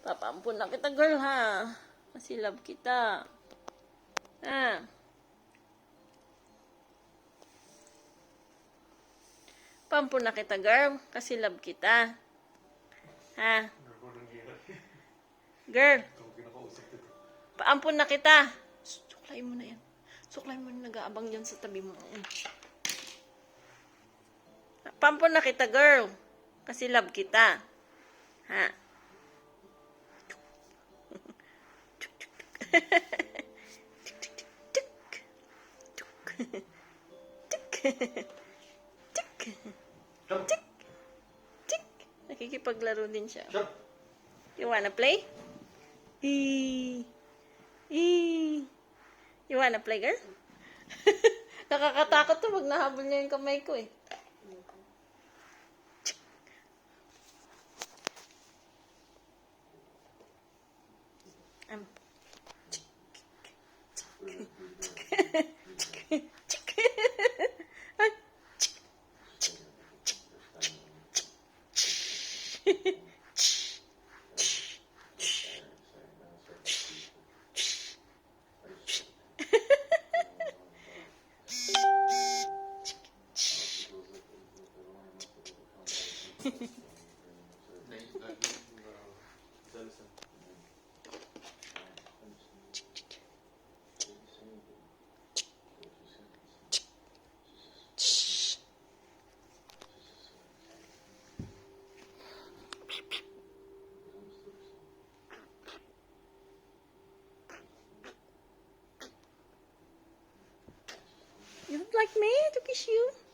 Papampun na kita, girl, ha? Kasi love kita. Ha? Pampun na kita, girl. Kasi love kita. Ha? Girl. Paampun na kita. Suklayin mo na yan. Suklayin mo na nag-aabang dyan sa tabi mo. Pampun na kita, girl. Kasi love kita. Ha? Nakikipaglaro din siya. You wanna play? You wanna play, girl? Nakakatakot to pag nahabol niya yung kamay ko eh. You would like me to kiss you?